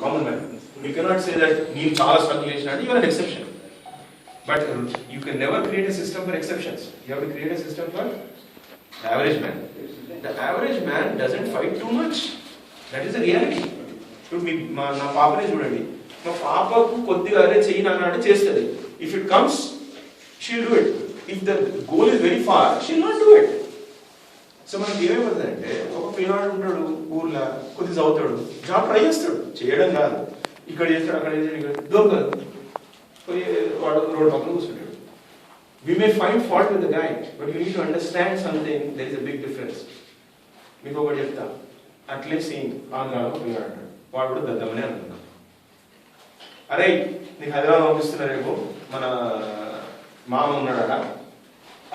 common man. You cannot say that you are an exception. But you can never create a system for exceptions. You have to create a system for the average man. The average man doesn't fight too much. That is the reality. My papa is doing my papa if it comes, she'll do it. If the goal is very far, she'll not do it. So మనకి ఏమైపోతుందంటే ఒక పిల్లవాడు ఉంటాడు ఊర్లో కొద్దిగా చదువుతాడు job try చేస్తాడు చేయడం కాదు ఇక్కడ చేస్తాడు అక్కడ చేస్తాడు దొరకదు పోయి వాడు రోడ్ పక్కన కూర్చుంటాడు. We may find fault with the guy, but you need to understand something. There is a big difference. మీకు ఒకటి చెప్తా, అట్లే సేమ్ ఆంధ్రాలో పిల్లవాడు అంటాడు, వాడు కూడా దద్దమనే అనుకున్నాడు. అరే నీకు హైదరాబాద్ పంపిస్తున్నా రేపు, మన మామ ఉన్నాడా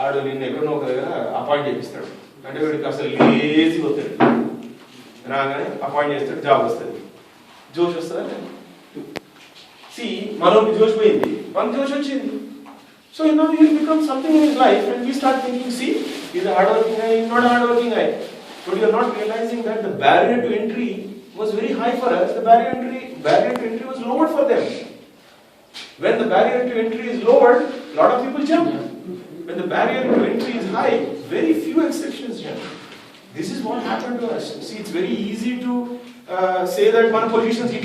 ఆడు నిన్ను ఎక్కడో ఒక దగ్గర అపాయింట్ చేపిస్తాడు అంటే వీడికి అసలు లేజీ వస్తాడు, రాగానే అపాయింట్ చేస్తాడు, జాబ్ వస్తుంది, జోష్ వస్తుందా? సి మనోకి జోష్ పోయింది, మనకు జోష్ వచ్చింది. So now he will become something in his life and we start thinking, see, he is a hard-working guy, he is not a hard-working guy. But you are not realizing that the barrier to entry was very high for us. The barrier to entry was lowered for them. When the barrier to entry is lowered, a lot of people jump. When the barrier to entry is high, very few exceptions jump. This is what happened to us. See, it's very easy to say that one politician see,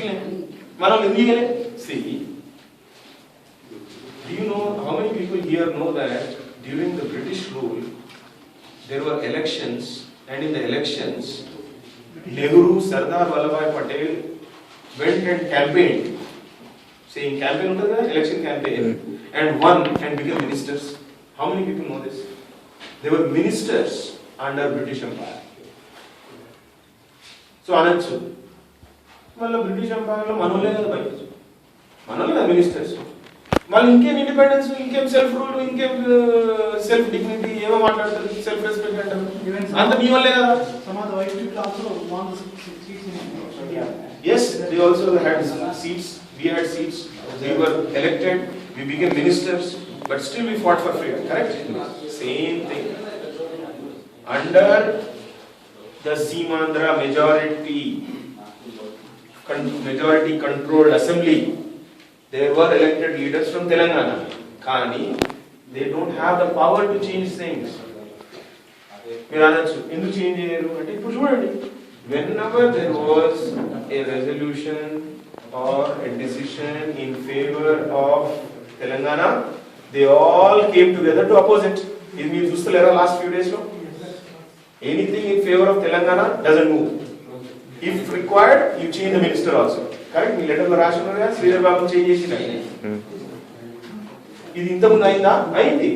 do you know how many people here know that during the British rule there were elections, and in the elections Nehru, Sardar Vallabhbhai Patel went and campaigned, saying campaign under the election campaign, and won and became ministers. How many people know this? They were ministers under British Empire. So Anansu, well, British Empire lo manole kada bhai, manole kada ministers. Well, inkem independence, inkem self rule, inkem self dignity, eva maatladtaru, self respect antaru. Anta mee valle kada. Some of the white people also won the seats in India. Yes, they also had seats. We had seats. We were elected. We became ministers. But still we fought for freedom, correct? Same thing. Under the Seemandhra majority controlled assembly, there were elected leaders from Telangana. Kani, they don't have the power to change things. Whenever there was a resolution or a decision in favor of Telangana, they all came together to oppose it. Is me chustalera last few days no? Anything in favor of Telangana doesn't move. If required, you change the minister also. Correct? Me letter lo rashunnara Sridhar Babu change chesina. Idi inta mundu ayinda? Ayindi.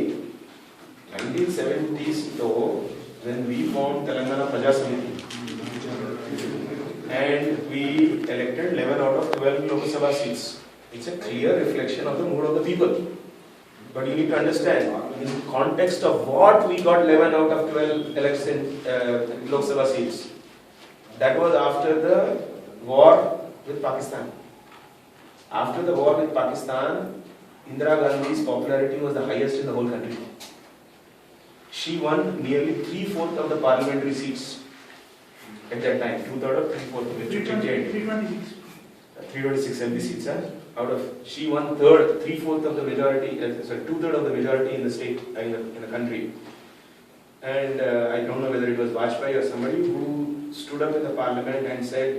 1970s lo when we formed Telangana Praja Samiti and we elected 11 out of 12 Lok Sabha seats. It's a clear reflection of the mood of the people. But you need to understand, in context of what we got 11 out of 12 election Lok Sabha seats. That was after the war with Pakistan. After the war with Pakistan, Indira Gandhi's popularity was the highest in the whole country. She won nearly 3/4 of the parliamentary seats at that time. 2/3 or 3/4. 326 MP seats. Out of she won 3/4 of the majority, 2/3 of the majority in the state, in the country. And I don't know whether it was Vajpayee or somebody who stood up in the parliament and said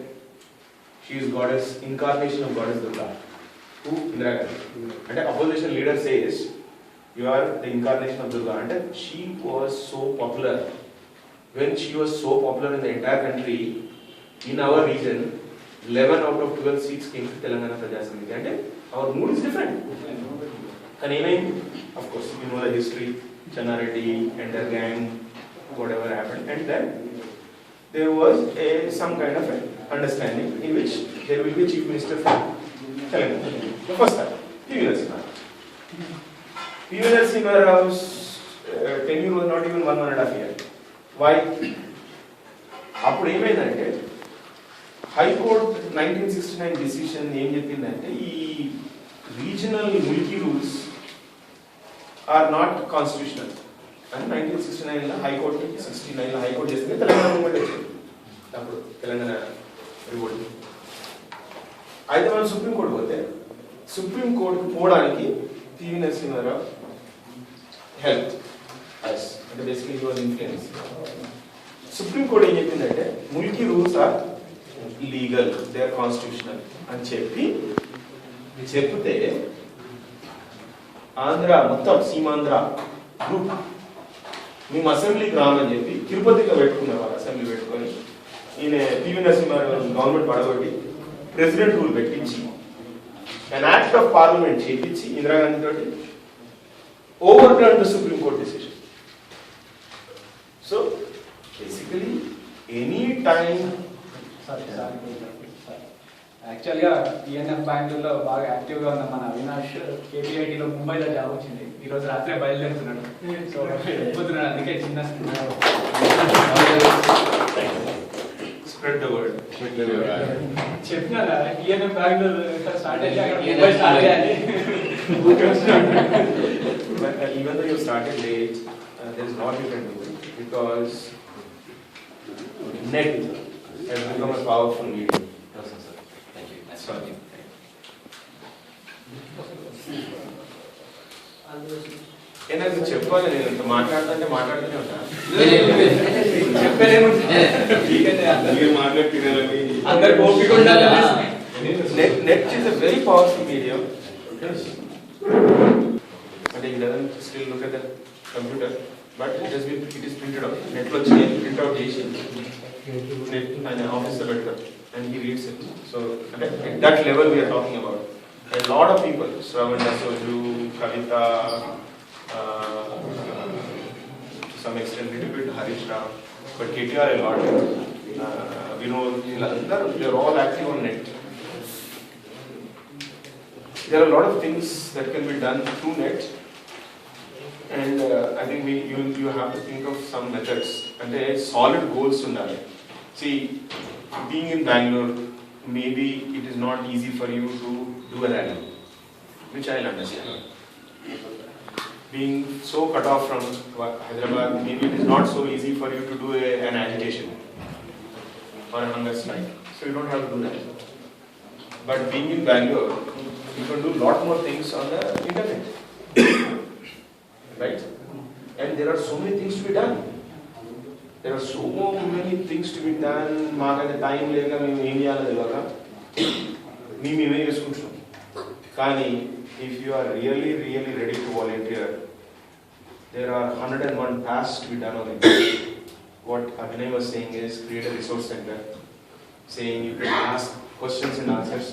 she is goddess, incarnation of goddess Durga. Who? Indira Gandhi. And the opposition leader says you are the incarnation of Durga. And she was so popular. When she was so popular in the entire country, in our region, 11 out of 12 seats came to Telangana Praja Samiti. And our mood is different. And of course, you know the history, Channa Reddy and their gang, whatever happened. And then there was some kind of understanding in which there will be a chief minister from Telangana. The first time, P.V. Narasimha. P.V. Narasimha Rao's tenure was not even 1.5 years. Why? అప్పుడు ఏమైందంటే high court 1969 decision ఏం చెప్పిందంటే ఈ regional Mulki rules are not constitutional అని 1969 లో high court 69 లో high court చేసింది. Telangana moment వచ్చింది అప్పుడు తెలంగాణ రివోల్ట్. అయితే మనం సుప్రీంకోర్టు పోతే సుప్రీంకోర్టుకు పోవడానికి పివి నరసింహారావు హెల్ప్ అంటే బేసికలీ యువర్ ఇన్ఫ్లుయెన్స్. సుప్రీంకోర్టు ఏం చెప్పిందంటే Mulki rules are legal, they are constitutional అని చెప్తే ఆంధ్ర మొత్తం సీమాంధ్ర గ్రూప్ మేము అసెంబ్లీకి రామని చెప్పి తిరుపతిలో పెట్టుకున్నారు. వాళ్ళు అసెంబ్లీ పెట్టుకొని ఈయన పివి నరసింహారావు గవర్నమెంట్ పడగొట్టి ప్రెసిడెంట్ రూల్ పెట్టించి an act of parliament చేపించి ఇందిరాగాంధీ తోటి overturned the Supreme Court decision. So basically any time యాక్చువల్గా టిఎన్ఎఫ్ బెంగళూరులో బాగా యాక్టివ్గా ఉన్న మన అవినాష్ కేపీఐటీలో ముంబైలో జాబ్ వచ్చింది. ఈరోజు రాత్రే బయలుదేరుతున్నాడు. సో వెళ్ళిపోతున్నాడు, అందుకే చిన్న spread the word. చెప్పినా టిఎన్ఎఫ్ బెంగళూరు స్టార్ట్ అయితే అక్కడ ముంబై స్టార్ట్ చేయాలి. But even though you started late, there is not you can do it because net has become a powerful medium. Thank you. That's Sorry. ఏదైనా చెప్పాలి, నేను మాట్లాడుతుంటే మాట్లాడుతూనే ఉంటాను. మీరు మాట్లాడుతున్నారని అందరికి ఓపిక ఉండాలి. net is a very powerful medium. But he doesn't still look at the computer, but it is printed out. Net lo print out చేసి net and office లో పెడతారు and he reads it. So at that level we are talking about. A lot of people, Shravan Soju, Kavita, to some extent little bit Harish Rao, but KTR a lot. Vinod, they are all active on net. There are a lot of things that can be done through net, and I think you have to think of some methods and solid goals undali. See, being in Bangalore, maybe it is not easy for you to do a rally, which I'll understand. Being so cut off from Hyderabad, maybe it is not so easy for you to do an agitation or a hunger strike. So you don't have to do that. But being in Bangalore, you can do a lot more things on the internet, right? And there are so many things to be done. There are so many things to be done. Maga the time lega మేము ఏం చేయాలో తెలియక మేమే చేసుకుంటున్నాం. కానీ if you are really ready to volunteer, there are 101 tasks to be done on it. What Abhinay was saying is create a resource center, saying you can ask questions and answers.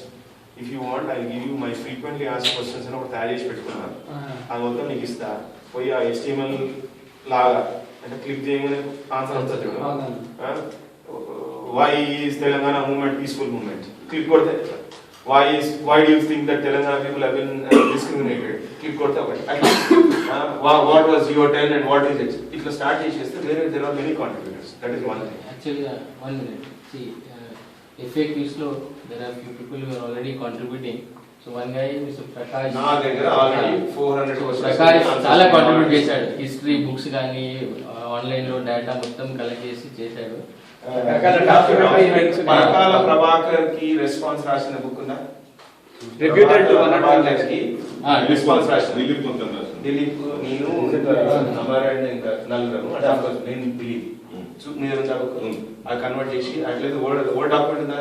If you want, I'll give you my frequently asked questions and ఒక తయారు చేసి పెట్టుకున్నాను. అది మొత్తం నీకు ఇస్తా. పోయి ఆ HTML లాగా అంటే క్లిక్ చేయగానే ఆన్సర్ వస్తుంది చూడు. Why is Telangana movement peaceful movement? Click కొడితే why do you think that Telangana people have been discriminated? Click కొడితే ఒకటి. What was your 10 and what is it? ఇట్లా స్టార్ట్ చేసేస్తే there are many contributors. That is one thing. Actually, 1 minute. See, FAQs lo there are few people who are already contributing. So one guy, Mr. Prakash. నా దగ్గర already 400 questions. Prakash చాలా contribute చేశాడు. History books కానీ online లో data మొత్తం collect చేసి చేశాడు. పరకాల ప్రభాకర్ కి రెస్పాన్స్ రాసిన బుక్ ఉందా? Reputed to రెస్పాన్స్ రాసిన దిలీప్ మొత్తం రాసింది. దిలీప్, నేను అమరాయణ ఇంకా నలుగురు అంటే ఆఫ్కోర్స్ నేను దిలీప్ మీరు అది కన్వర్ట్ చేసి అట్లయితే వర్డ్ డాక్యుమెంట్ ఉందా?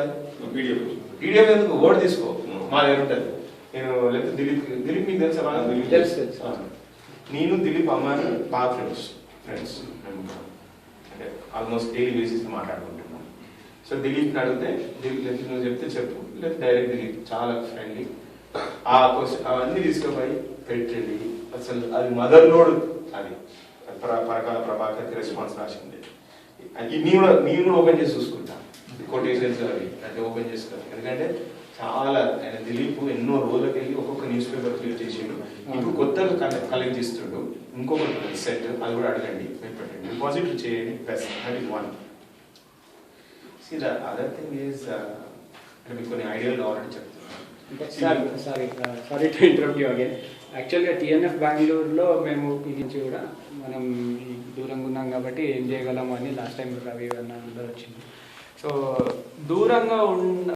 పీడిఎఫ్ ఎందుకు వర్డ్ తీసుకో, మా దగ్గర ఉంటుంది. నేను లేకపోతే దిలీప్ మీకు తెలుసా? తెలుసు. నేను దిలీప్ అమ్మాయి బాగా ఫ్రెండ్స్ అంటే ఆల్మోస్ట్ డైలీ బేసిస్ మాట్లాడుకుంటున్నాం. సో దిలీప్ని అడిగితే దిలీప్ నువ్వు చెప్తే చెప్పు, లేదా డైరెక్ట్ దిలీప్ చాలా ఫ్రెండ్లీ. ఆ క్వశ్చన్ అవన్నీ తీసుకుపోయి పెట్టండి. అసలు అది మదర్ లోడ్. అది పరకాల ప్రభాకర్కి రెస్పాన్స్ రాసింది. నేను కూడా ఓపెన్ చేసి చూసుకుంటా కొటేషన్స్ అవి అంటే ఓపెన్ చేసుకోవాలి. ఎందుకంటే చాలా ఆయన దిలీప్ ఎన్నో రోజులకి వెళ్ళి ఒక్కొక్క న్యూస్ పేపర్ క్లియర్ చేసిండు. ఇప్పుడు కొత్తగా కలెక్ట్ చేస్తుండు. ఇంకొకటి సెట్, అది కూడా అడగండి, పెట్టండి, డిపాజిట్ చేయండి. Best, that is one. See the other thing is అంటే మీకు కొన్ని ఐడియాలు కావాలని చెప్తున్నాను. Sorry to interrupt you again. యాక్చువల్గా టిఎన్ఎఫ్ బెంగళూరులో మేము ఇది నుంచి కూడా మనం దూరంగా ఉన్నాం కాబట్టి ఏం చేయగలము అని లాస్ట్ టైం రవి అన్న అందరూ వచ్చింది. సో దూరంగా